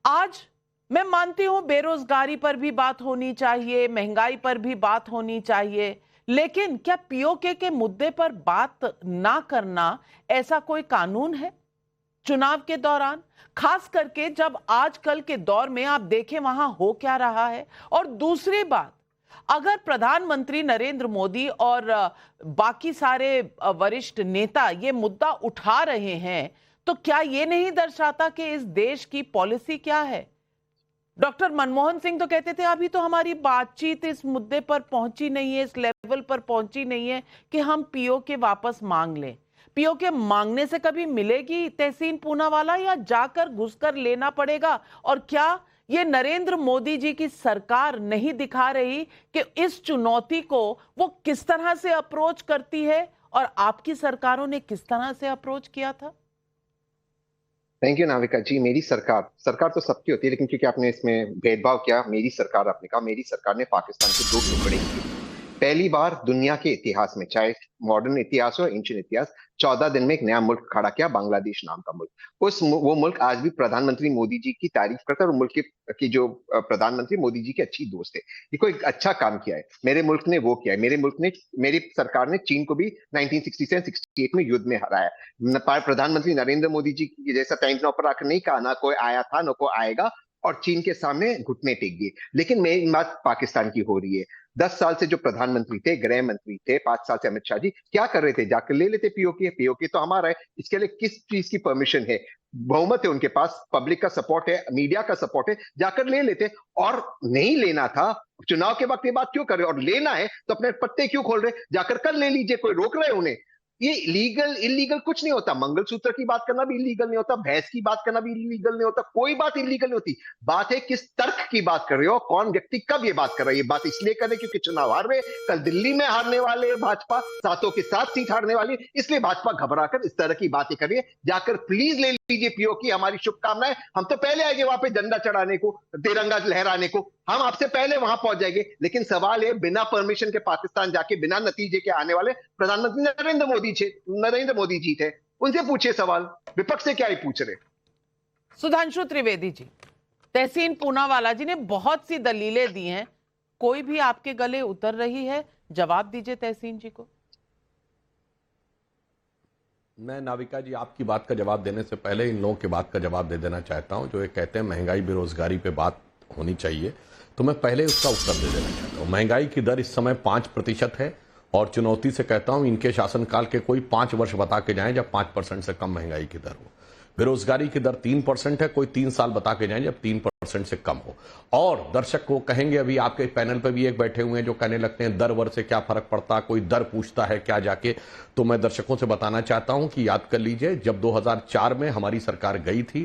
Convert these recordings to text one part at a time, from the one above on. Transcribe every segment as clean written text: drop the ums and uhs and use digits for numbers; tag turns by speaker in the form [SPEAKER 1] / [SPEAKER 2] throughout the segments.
[SPEAKER 1] आज मैं मानती हूं बेरोजगारी पर भी बात होनी चाहिए, महंगाई पर भी बात होनी चाहिए, लेकिन क्या पीओके के मुद्दे पर बात ना करना ऐसा कोई कानून है चुनाव के दौरान? खास करके जब आजकल के दौर में आप देखें वहां हो क्या रहा है। और दूसरी बात, अगर प्रधानमंत्री नरेंद्र मोदी और बाकी सारे वरिष्ठ नेता ये मुद्दा उठा रहे हैं, तो क्या ये नहीं दर्शाता कि इस देश की पॉलिसी क्या है? डॉक्टर मनमोहन सिंह तो कहते थे अभी तो हमारी बातचीत इस मुद्दे पर पहुंची नहीं है, इस लेवल पर पहुंची नहीं है कि हम पीओके वापस मांग लें। पीओके मांगने से कभी मिलेगी तहसीन पूनावाला, या जाकर घुसकर लेना पड़ेगा? और क्या ये नरेंद्र मोदी जी की सरकार नहीं दिखा रही कि इस चुनौती को वो किस तरह से अप्रोच करती है और आपकी सरकारों ने किस तरह से अप्रोच किया था?
[SPEAKER 2] थैंक यू नाविका जी। मेरी सरकार सरकार तो सबकी होती है, लेकिन क्योंकि आपने इसमें भेदभाव किया, मेरी सरकार आपने कहा, मेरी सरकार ने पाकिस्तान के दो टुकड़े किए। पहली बार दुनिया के इतिहास में, चाहे मॉडर्न इतिहास हो एंशियंट इतिहास, 14 दिन में एक नया मुल्क खड़ा किया, बांग्लादेश नाम का मुल्क। वो मुल्क आज भी प्रधानमंत्री मोदी जी की तारीफ करता है, और मुल्क की जो प्रधानमंत्री मोदी जी की अच्छी दोस्त है। ये कोई अच्छा काम किया है, मेरे मुल्क ने वो किया है। मेरी सरकार ने चीन को भी 1960 से 68 में युद्ध में हराया। प्रधानमंत्री नरेंद्र मोदी जी की जैसा टाइम्स नाउ पर आकर नहीं कहा, ना कोई आया था ना कोई आएगा, और चीन के सामने घुटने टेक दिए। लेकिन मेरी बात पाकिस्तान की हो रही है। 10 साल से जो प्रधानमंत्री थे, गृह मंत्री थे, 5 साल से अमित शाह जी क्या कर रहे थे? जाकर ले लेते पीओके। पीओके तो हमारा है, इसके लिए किस चीज की परमिशन है? बहुमत है उनके पास, पब्लिक का सपोर्ट है, मीडिया का सपोर्ट है, जाकर ले लेते। और नहीं लेना था, चुनाव के वक्त ये बात क्यों कर रहे? और लेना है तो अपने पत्ते क्यों खोल रहे? जाकर कर ले लीजिए, कोई रोक रहे उन्हें? ये लीगल इलीगल कुछ नहीं होता। मंगलसूत्र की बात करना भी इलीगल नहीं होता, भैंस की बात करना भी इलीगल नहीं होता, कोई बात इलीगल नहीं होती। बात है किस तर्क की बात कर रहे हो, कौन व्यक्ति कब ये बात कर रहा है। ये बात इसलिए कर रहे क्योंकि चुनाव हार रहे, कल दिल्ली में हारने वाले भाजपा, 7 के 7 सीट हारने वाली, इसलिए भाजपा घबराकर इस तरह की बातें कर रही है। जाकर प्लीज ले लीजिए पीओके, हमारी शुभकामनाएं। हम तो पहले आएंगे वहां पे झंडा चढ़ाने को, तिरंगा लहराने को, हम आपसे पहले वहां पहुंच जाएंगे। लेकिन सवाल है, बिना परमिशन के पाकिस्तान जाके बिना नतीजे के आने वाले प्रधानमंत्री नरेंद्र मोदी जी थे, उनसे पूछिए सवाल, विपक्ष से क्या ही पूछ रहे।
[SPEAKER 1] सुधांशु त्रिवेदी जी, तहसीन पूनावाला जी ने बहुत सी दलीलें दी हैं, कोई भी आपके गले उतर रही है? जवाब दीजिए तहसीन जी को।
[SPEAKER 3] मैं नाविका जी आपकी बात का जवाब देने से पहले इन लोगों की बात का जवाब दे देना चाहता हूं, जो ये कहते हैं महंगाई बेरोजगारी पे बात होनी चाहिए। तो मैं पहले उसका उत्तर दे देना चाहता हूं। महंगाई की दर इस समय 5% है, और चुनौती से कहता हूं इनके शासनकाल के कोई 5 वर्ष बता के जाएं जब 5% से कम महंगाई की दर हो। बेरोजगारी की दर 3% है, कोई 3 साल बता के जाएं जब 3% से कम हो। और दर्शक को कहेंगे, अभी आपके पैनल पर भी एक बैठे हुए हैं जो कहने लगते हैं दर वर से क्या फर्क पड़ता, कोई दर पूछता है क्या जाके। तो मैं दर्शकों से बताना चाहता हूं कि याद कर लीजिए, जब 2004 में हमारी सरकार गई थी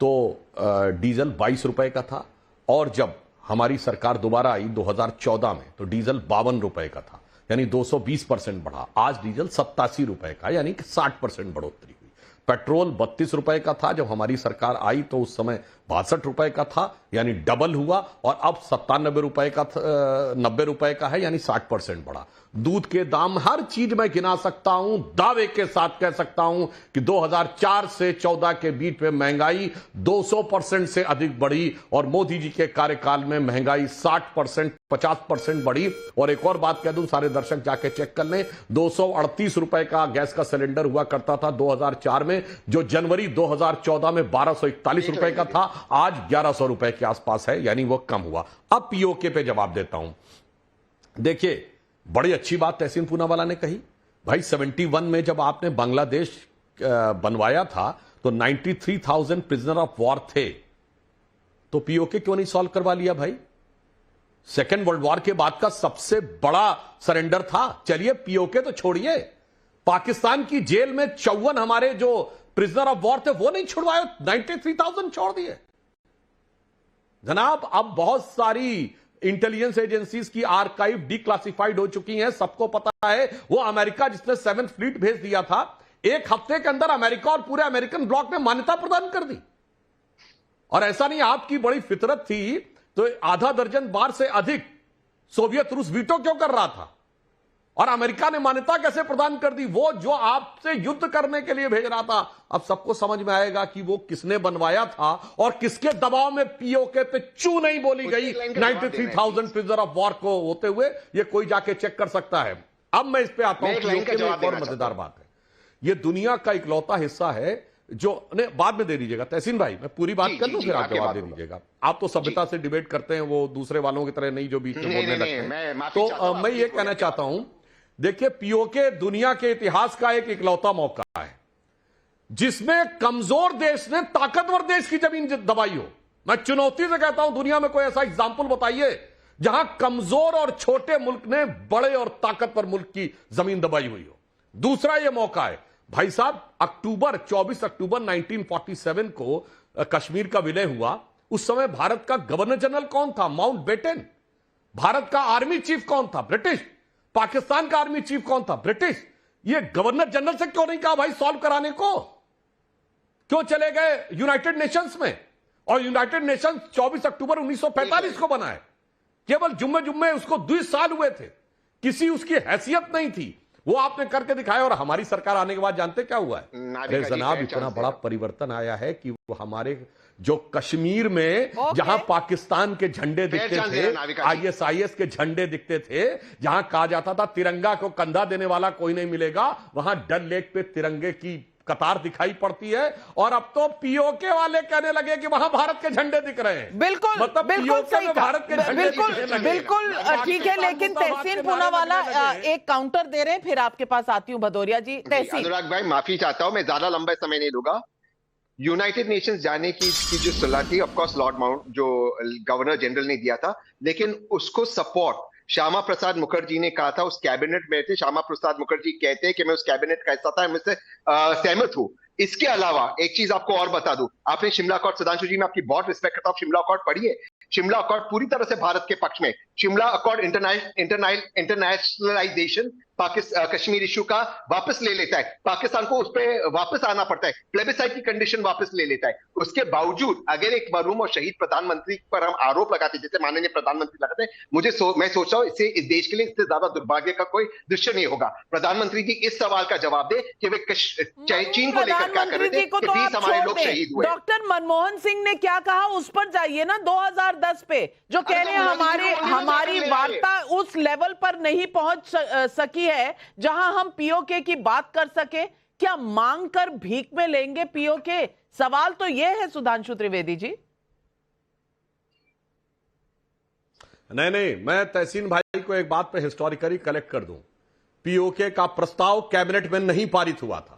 [SPEAKER 3] तो डीजल 22 रुपए का था, और जब हमारी सरकार दोबारा आई 2014 में तो डीजल 52 रुपए का था, यानी 220% बढ़ा। आज डीजल 87 रुपए का, यानी कि 60% बढ़ोतरी हुई। पेट्रोल 32 रुपए का था जब हमारी सरकार आई, तो उस समय 62 रुपए का था, यानी डबल हुआ, और अब 97 रुपए का 90 रुपए का है, यानी 60% बढ़ा। दूध के दाम, हर चीज में गिना सकता हूं, दावे के साथ कह सकता हूं कि 2004 से 14 के बीच में महंगाई 200% से अधिक बढ़ी, और मोदी जी के कार्यकाल में महंगाई 60% 50% बढ़ी। और एक और बात कह दूं, सारे दर्शक जाके चेक कर लें, 238 रुपए का गैस का सिलेंडर हुआ करता था 2004 में, जो जनवरी 2014 में 1241 रुपए का था, आज 1100 रुपए के आसपास है, यानी वो कम हुआ। अब पीओके पे जवाब देता हूं। देखिए, बड़ी अच्छी बात तहसीन पूनावाला ने कही। भाई 71 में जब आपने बांग्लादेश बनवाया था तो 93,000 प्रिजनर ऑफ वॉर थे, तो पीओके क्यों नहीं सॉल्व करवा लिया भाई? सेकेंड वर्ल्ड वॉर के बाद का सबसे बड़ा सरेंडर था। चलिए पीओके तो छोड़िए, पाकिस्तान की जेल में 54 हमारे जो प्रिजनर ऑफ वॉर थे वो नहीं छुड़वाए, 93,000 छोड़ दिए जनाब। अब बहुत सारी इंटेलिजेंस एजेंसीज की आर्काइव डिक्लासिफाइड हो चुकी हैं, सबको पता है। वो अमेरिका जिसने 7th फ्लीट भेज दिया था, एक हफ्ते के अंदर अमेरिका और पूरे अमेरिकन ब्लॉक ने मान्यता प्रदान कर दी। और ऐसा नहीं, आपकी बड़ी फितरत थी तो आधा दर्जन बार से अधिक सोवियत रूस वीटो क्यों कर रहा था? और अमेरिका ने मान्यता कैसे प्रदान कर दी? वो जो आपसे युद्ध करने के लिए भेज रहा था, अब सबको समझ में आएगा कि वो किसने बनवाया था और किसके दबाव में पीओके पे चू नहीं बोली गई 93,000 प्रिजनर ऑफ वॉर को होते हुए। ये कोई जाके चेक कर सकता है। अब मैं इस पे आता हूं। पीओके में एक और मजेदार बात है, ये दुनिया का इकलौता हिस्सा है जो ने बाद में दे दीजिएगा तहसीन भाई, मैं पूरी बात कर लूं फिर आप जवाब दे दीजिएगा। आप तो सभ्यता से डिबेट करते हैं, वो दूसरे वालों की तरह नहीं जो बीच में बोलने लगते हैं। तो मैं ये कहना चाहता हूं, देखिए पीओके दुनिया के इतिहास का एक इकलौता मौका है जिसमें कमजोर देश ने ताकतवर देश की जमीन दबाई हो। मैं चुनौती से कहता हूं, दुनिया में कोई ऐसा एग्जाम्पल बताइए जहां कमजोर और छोटे मुल्क ने बड़े और ताकतवर मुल्क की जमीन दबाई हुई हो। दूसरा यह मौका है भाई साहब, 24 अक्टूबर 1947 को कश्मीर का विलय हुआ। उस समय भारत का गवर्नर जनरल कौन था? माउंटबेटन। भारत का आर्मी चीफ कौन था? ब्रिटिश। पाकिस्तान का आर्मी चीफ कौन था? ब्रिटिश। ये गवर्नर जनरल से क्यों नहीं कहा भाई सॉल्व कराने को? क्यों चले गए यूनाइटेड नेशंस में? और यूनाइटेड नेशंस 24 अक्टूबर 1945 को बना है। केवल जुम्मे जुम्मे उसको 2 साल हुए थे, किसी उसकी हैसियत नहीं थी। वो आपने करके दिखाया। और हमारी सरकार आने के बाद जानते क्या हुआ है? अरे जनाब, इतना बड़ा परिवर्तन आया है कि वो हमारे जो कश्मीर में जहां पाकिस्तान के झंडे दिखते थे, आईएसआईएस के झंडे दिखते थे, जहां कहा जाता था तिरंगा को कंधा देने वाला कोई नहीं मिलेगा, वहां डल लेक पे तिरंगे की कतार दिखाई पड़ती है। और अब तो पीओके वाले कहने लगे कि वहां भारत के झंडे दिख रहे हैं।
[SPEAKER 1] बिल्कुल,
[SPEAKER 3] मतलब
[SPEAKER 1] बिल्कुल सही कहा।
[SPEAKER 3] भारत के झंडे
[SPEAKER 1] बिल्कुल ठीक है, लेकिन तहसीन पूनावाला एक काउंटर दे रहे हैं, फिर आपके पास आती हूं भदौरिया जी। तहसीन।
[SPEAKER 2] अनुराग भाई माफी चाहता हूं, मैं ज्यादा लंबा समय नहीं लूंगा। यूनाइटेड नेशंस जाने की जो सलाह थी, ऑफ कोर्स लॉर्ड माउंट जो गवर्नर जनरल ने दिया था, लेकिन उसको सपोर्ट श्यामा प्रसाद मुखर्जी ने कहा था। उस कैबिनेट में थे श्यामा प्रसाद मुखर्जी, कहते हैं कि मैं उस कैबिनेट का हिस्सा था, मैं इससे सहमत हूं। इसके अलावा एक चीज आपको और बता दूं, आपने शिमला अकॉर्ड, सुधांशु जी मैं आपकी बहुत रिस्पेक्ट करता हूं, शिमला अकॉर्ड पढ़िए। शिमला अकॉर्ड पूरी तरह से भारत के पक्ष में। Shimla accord internationalisation Kashmir issue का वापस ले लेता है, पाकिस्तान को उस पर वापस आना पड़ता है, प्लेबिसाइट की कंडीशन वापस ले लेता है। उसके बावजूद अगर एक मरहूम और शहीद प्रधानमंत्री पर हम आरोप लगाते जैसे माननीय प्रधानमंत्री लगाते हैं, मैं सोच रहा हूं इससे इस देश के लिए इससे ज्यादा दुर्भाग्य का कोई दृश्य नहीं होगा। प्रधानमंत्री जी इस सवाल का जवाब दे कि वे चीन को लेकर क्या कर रहे थे, कि 20 हमारे लोग शहीद हुए।
[SPEAKER 1] डॉक्टर मनमोहन सिंह ने क्या कहा उस पर जाइए ना, 2010 पे जो कह रहे हैं हमारी वार्ता उस लेवल पर नहीं पहुंच सकी है जहां हम पीओके की बात कर सके। क्या मांग कर भीख में लेंगे पीओके? सवाल तो यह है सुधांशु त्रिवेदी जी।
[SPEAKER 3] नहीं, मैं तहसीन भाई को एक बात पे हिस्टोरिकली कलेक्ट कर दूं। पीओके का प्रस्ताव कैबिनेट में नहीं पारित हुआ था।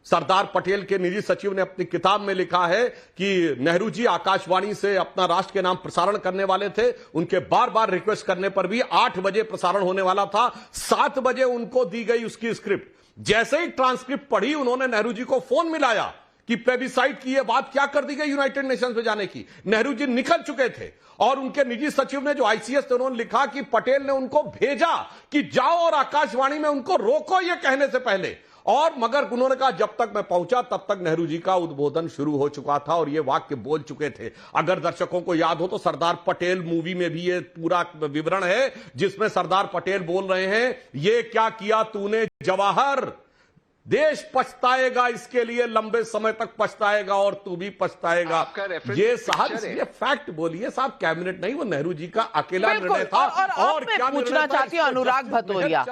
[SPEAKER 3] सरदार पटेल के निजी सचिव ने अपनी किताब में लिखा है कि नेहरू जी आकाशवाणी से अपना राष्ट्र के नाम प्रसारण करने वाले थे। उनके बार बार रिक्वेस्ट करने पर भी 8 बजे प्रसारण होने वाला था, 7 बजे उनको दी गई उसकी स्क्रिप्ट। जैसे ही ट्रांसक्रिप्ट पढ़ी, उन्होंने नेहरू जी को फोन मिलाया कि प्लेबिसाइट की यह बात क्या कर दी गई यूनाइटेड नेशंस में जाने की। नेहरू जी निकल चुके थे और उनके निजी सचिव ने जो आईसीएस थे, उन्होंने लिखा कि पटेल ने उनको भेजा कि जाओ और आकाशवाणी में उनको रोको यह कहने से पहले। और मगर उन्होंने कहा जब तक मैं पहुंचा तब तक नेहरू जी का उद्बोधन शुरू हो चुका था और ये वाक्य बोल चुके थे। अगर दर्शकों को याद हो तो सरदार पटेल मूवी में भी ये पूरा विवरण है जिसमें सरदार पटेल बोल रहे हैं, ये क्या किया तूने जवाहर, देश पछताएगा इसके लिए, लंबे समय तक पछताएगा और तू भी पछताएगा। ये साहब ये फैक्ट बोलिए साहब, कैबिनेट नहीं, वो नेहरू जी का अकेला निर्णय था।
[SPEAKER 1] और क्या पूछना चाहती हूं अनुराग भदौरिया,